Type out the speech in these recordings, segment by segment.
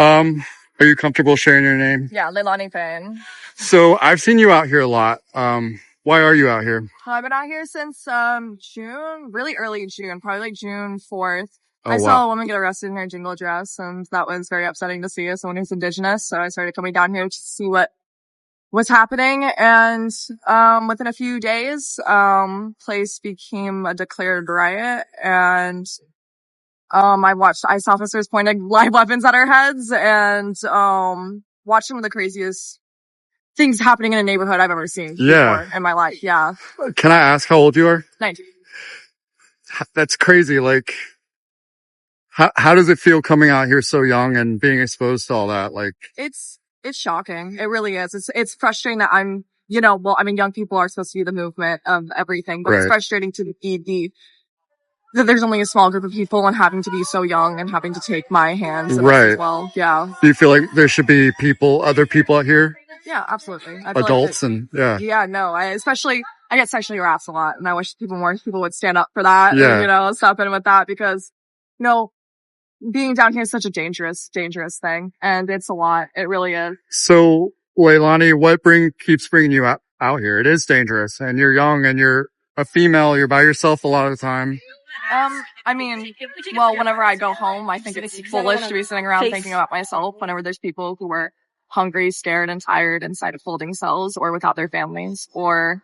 Are you comfortable sharing your name? Yeah, Leilani Payne. So I've seen you out here a lot. Why are you out here? I've been out here since June, really early June, probably like June 4th. Oh, I saw wow. a woman get arrested in her jingle dress, and that was very upsetting to see as someone who's indigenous. So I started coming down here to see what was happening. And within a few days, place became a declared riot, and I watched ICE officers pointing live weapons at our heads, and watched some of the craziest things happening in a neighborhood I've ever seen before in my life. Yeah. Can I ask how old you are? 19. That's crazy. Like, how does it feel coming out here so young and being exposed to all that? Like, it's shocking. It really is. It's frustrating that I'm, young people are supposed to be the movement of everything, but it's frustrating to be that there's only a small group of people and having to be so young and having to take my hands as well. Yeah. Do you feel like there should be other people out here? Yeah, absolutely. I feel Adults like yeah, no, I get sexually harassed a lot, and I wish more people would stand up for that and, stop in with that, because, being down here is such a dangerous thing, and it's a lot. It really is. So, Leilani, what keeps bringing you out here? It is dangerous, and you're young, and you're a female. You're by yourself a lot of the time. Whenever I go home, I think it's foolish to be sitting around thinking about myself whenever there's people who are hungry, scared, and tired inside of holding cells or without their families, or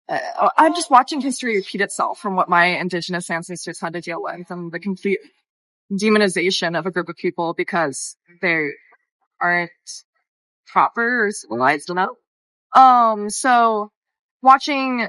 I'm just watching history repeat itself from what my indigenous ancestors had to deal with, and the complete demonization of a group of people because they aren't proper or civilized enough. So watching,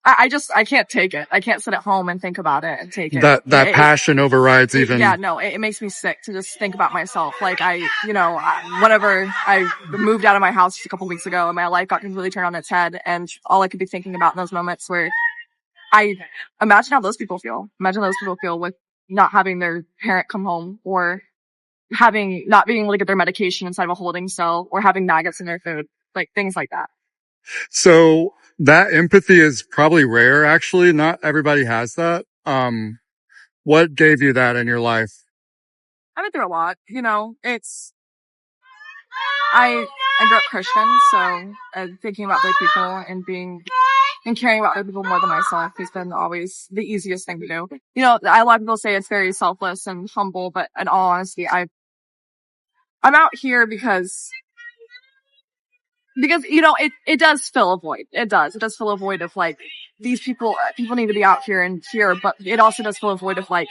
I can't take it. I can't sit at home and think about it and take it. That passion overrides even. Yeah, no, it makes me sick to just think about myself. Like whenever I moved out of my house just a couple weeks ago and my life got completely turned on its head, and all I could be thinking about in those moments were, I imagine how those people feel. Imagine those people feel with not having their parent come home, or not being able to get their medication inside of a holding cell, or having maggots in their food, like things like that. So that empathy is probably rare, actually. Not everybody has that. What gave you that in your life? I've been through a lot. I grew up Christian, so thinking about other people and caring about other people more than myself has been always the easiest thing to do. A lot of people say it's very selfless and humble, but in all honesty, I'm out here because it does fill a void. It does fill a void of like, these people need to be out here and here, but it also does fill a void of like,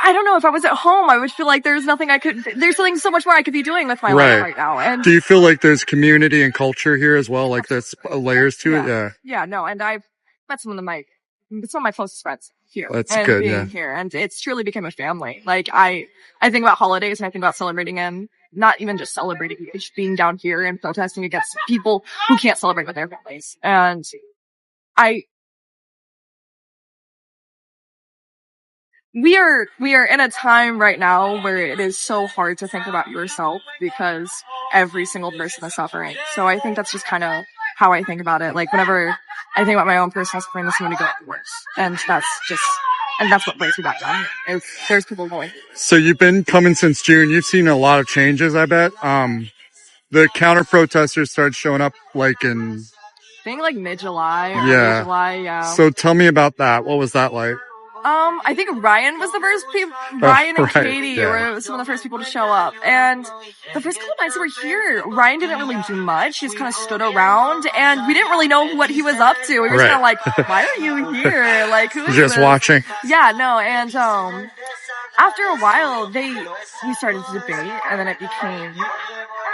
I don't know, if I was at home, I would feel like there's something so much more I could be doing with my life right now. And do you feel like there's community and culture here as well? Like there's layers to it? Yeah. Yeah, no. And I've met some of my closest friends here. That's and good. Being here. And it's truly become a family. Like I think about holidays, and I think about celebrating, and not even just celebrating, just being down here and protesting against people who can't celebrate with their families. And we are in a time right now where it is so hard to think about yourself because every single person is suffering. So I think that's just kind of how I think about it. Like whenever I think about my own personal suffering, that's going to go worse. And that's what brings me back down. There's people going. So you've been coming since June. You've seen a lot of changes, I bet. The counter protesters started showing up like in, I think like mid-July. Yeah. So tell me about that. What was that like? I think Ryan was the first people. Ryan and Katie were some of the first people to show up. And the first couple nights we were here, Ryan didn't really do much. He just kind of stood around, and we didn't really know what he was up to. We were just kind of like, why are you here? Like, who is just this? Watching? Yeah, no. And after a while, we started to debate, and then it became,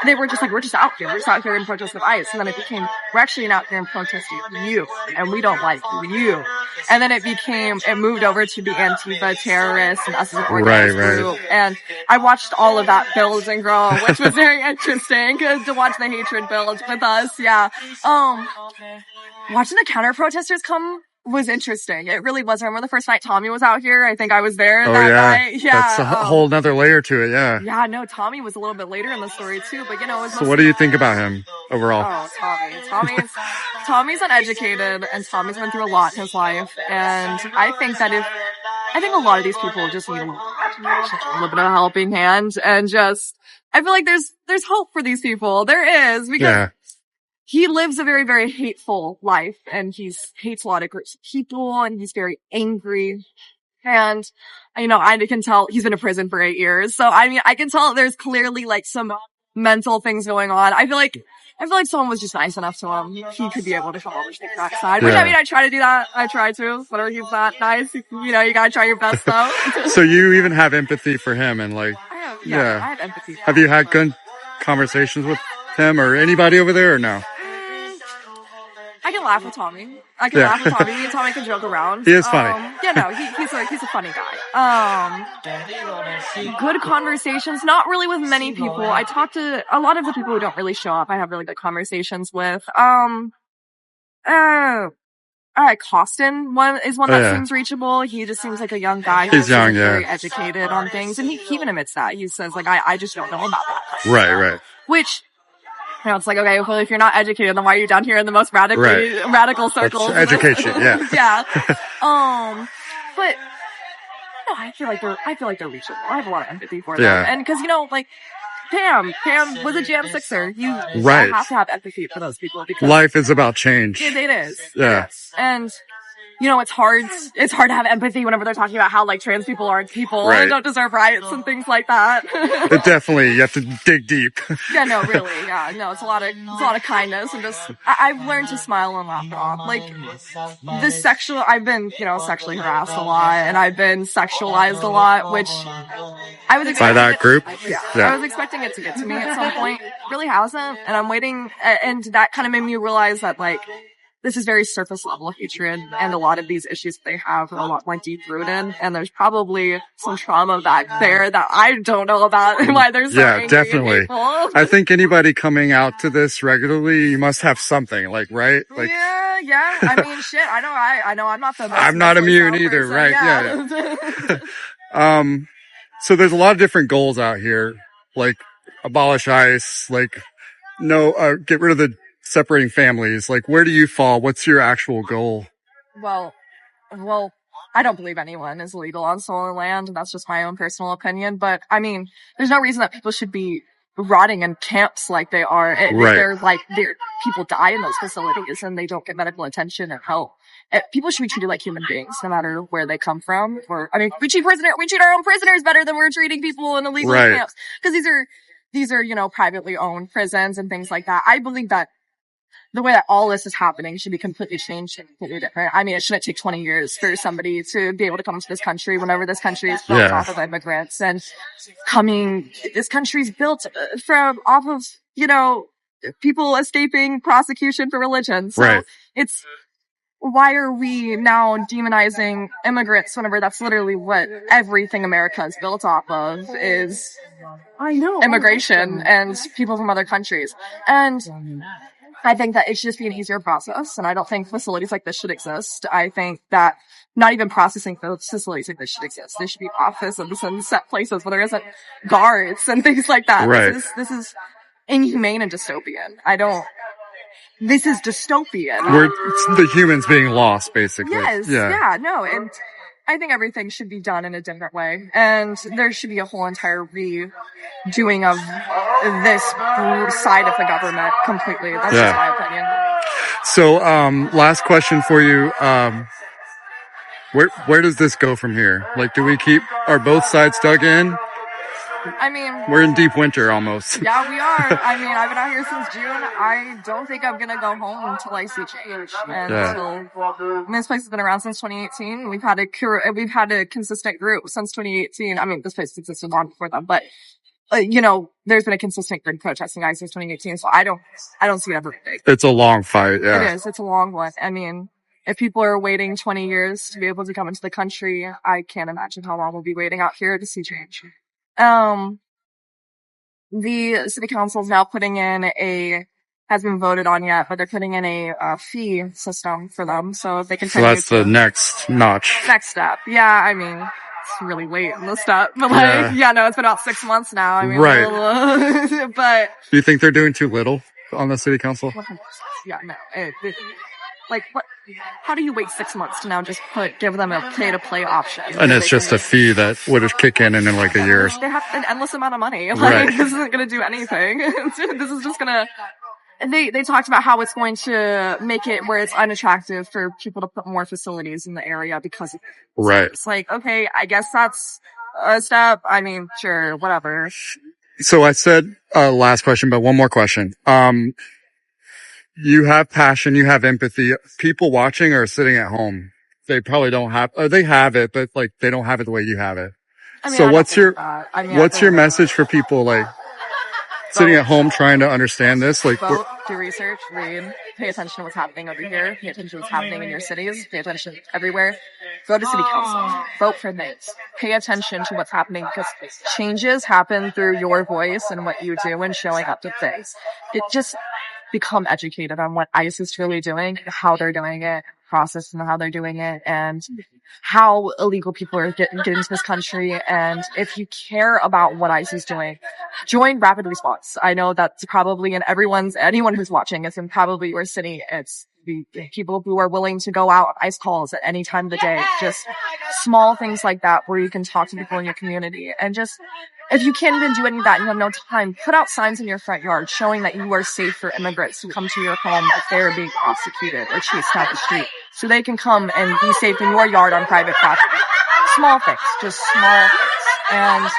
they were just like, we're just out here. We're just out here in protest with ICE. And then it became, we're actually out here in protest with you, and we don't like you. And then it moved over to be Antifa terrorists and us as an organized group. And I watched all of that build and grow, which was very interesting to watch the hatred build with us. Yeah. Watching the counter protesters come was interesting. It really was. I remember the first night Tommy was out here. I think I was there that night. Yeah. That's a whole nother layer to it. Yeah. Yeah, no, Tommy was a little bit later in the story too, but it was. So what do you think about him overall? Oh, Tommy's uneducated, and Tommy's been through a lot in his life. And I think that I think a lot of these people just need a little bit of a helping hand, and just, I feel like there's hope for these people. There is, because he lives a very, very hateful life, and he hates a lot of groups of people, and he's very angry. And, I can tell he's been in prison for 8 years. So, I can tell there's clearly like some mental things going on. I feel like someone was just nice enough to him. He could be able to come over to the crack side. Which, I try to do that. I try to. Whenever he's not nice, you gotta try your best though. So you even have empathy for him, and like, I have empathy for him. Have you had good conversations with him or anybody over there, or no? I can laugh with Tommy. Laugh with Tommy. Me and Tommy can joke around. He is funny. He's a funny guy. Good conversations, not really with many people. I talk to a lot of the people who don't really show up. I have really good conversations with. Costin is one that seems reachable. He just seems like a young guy. He's young, very educated on things, and he even admits that. He says, like, I just don't know about that. Right. Which, it's like, okay, well, if you're not educated, then why are you down here in the most radical circles? Education, yeah. But I feel like they're reachable. I have a lot of empathy for them, and because Pam was a Jam Sixer. You have to have empathy for those people, because life is about change. It is. Yeah. And it's hard to have empathy whenever they're talking about how like trans people aren't people and don't deserve rights and things like that. It definitely, you have to dig deep. Yeah, no, really. Yeah, no, it's a lot of kindness, and just, I've learned to smile and laugh it off. Like, I've been, sexually harassed a lot, and I've been sexualized a lot, which I was expecting. By that group? Yeah. I was expecting it to get to me at some point. It really hasn't, and I'm waiting, and that kind of made me realize that, like, this is very surface level hatred, and a lot of these issues they have are a lot more deep rooted, and there's probably some trauma back there that I don't know about, and why there's so angry definitely. People. I think anybody coming out to this regularly, you must have something, like, right? Like, yeah. I mean, shit. I know. I'm not the. I'm not immune either, person. Right? Yeah. So there's a lot of different goals out here, like abolish ICE, like get rid of the separating families. Like, where do you fall? What's your actual goal? Well, I don't believe anyone is illegal on stolen land. That's just my own personal opinion. But I mean, there's no reason that people should be rotting in camps like they are. People die in those facilities and they don't get medical attention and help. People should be treated like human beings, no matter where they come from. We treat our own prisoners better than we're treating people in illegal camps, because these are privately owned prisons and things like that. I believe that the way that all this is happening should be completely changed and completely different. I mean, it shouldn't take 20 years for somebody to be able to come to this country whenever this country is built off of immigrants, and this country's built off of, people escaping prosecution for religion. So it's, why are we now demonizing immigrants whenever that's literally what everything America is built off of, is immigration and people from other countries. And I think that it should just be an easier process, and I don't think facilities like this should exist. I think that not even processing facilities like this should exist. There should be offices and set places where there isn't guards and things like that. This is inhumane and dystopian. This is dystopian. It's the humans being lost, basically. Yes, and I think everything should be done in a different way, and there should be a whole entire redoing of this side of the government completely. That's just my opinion. So, last question for you. Where does this go from here? Like, are both sides dug in? I mean, we're in deep winter almost. Yeah, we are. I mean, I've been out here since June. I don't think I'm gonna go home until I see change. This place has been around since 2018. We've had a consistent group since 2018. I mean, this place existed long before them, but there's been a consistent group protesting ICE since 2018. So I don't see it ever ending. It's a long fight. Yeah, it is. It's a long one. I mean, if people are waiting 20 years to be able to come into the country, I can't imagine how long we'll be waiting out here to see change. The city council is now putting in hasn't been voted on yet, but they're putting in a fee system for them, so they can. So that's the next notch. Next step. Yeah, I mean, it's really late in the step, but it's been about 6 months now. I mean, but. Do you think they're doing too little on the city council? 100%. Yeah, no. Like, what? How do you wait 6 months to now just give them a pay-to-play option? And it's just a fee that would have kicked in like a year. They have an endless amount of money. Like, Right. this isn't going to do anything. This is just going to... And they talked about how it's going to make it where it's unattractive for people to put more facilities in the area because of it. Right. It's like, okay, I guess that's a step. I mean, sure, whatever. So I said, last question, but one more question. You have passion, you have empathy. People watching are sitting at home. They probably don't have, or they have it, but like they don't have it the way you have it. I mean, So what's your message for people like sitting at home trying to understand this? Like, vote, do research, read, pay attention to what's happening over here, pay attention to what's happening in your cities, pay attention everywhere. Go to city council, vote for things, pay attention to what's happening because changes happen through your voice and what you do and showing up to things. It just become educated on what ICE is truly doing, how they're doing it, process and how they're doing it, and how illegal people are getting into this country. And if you care about what ICE is doing, join rapid response. I know that's probably in anyone who's watching, it's in probably your city. It's the people who are willing to go out on ICE calls at any time of the day. Just small things like that where you can talk to people in your community. And just, if you can't even do any of that and you have no time, put out signs in your front yard showing that you are safe for immigrants who come to your home if they're being prosecuted or chased down the street. So they can come and be safe in your yard on private property. Small things, just small things.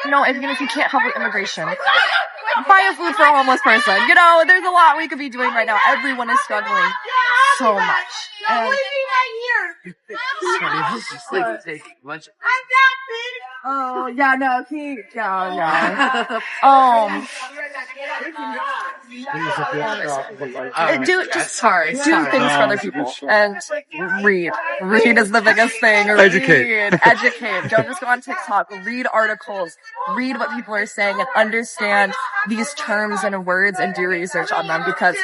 And, even if you can't help with immigration, buy a food for a homeless person. There's a lot we could be doing right now. Everyone is struggling so much. And oh, yeah, no, yeah. Do things for other people and read. Read is the biggest thing. Educate. Don't just go on TikTok. Read articles. Read what people are saying and understand these terms and words and do research on them because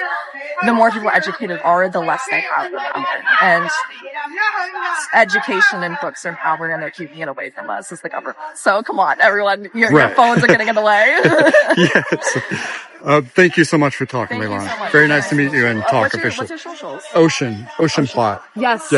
the more people educated are, the less they have them out there. And education and books are power and they're keeping it away from us as the government. So come on, everyone. Your phones are getting in the way. Yes. Thank you so much for talking, Leilani. So much. Very nice to meet you and talk officially. What's your socials? Oceanplot. Yes.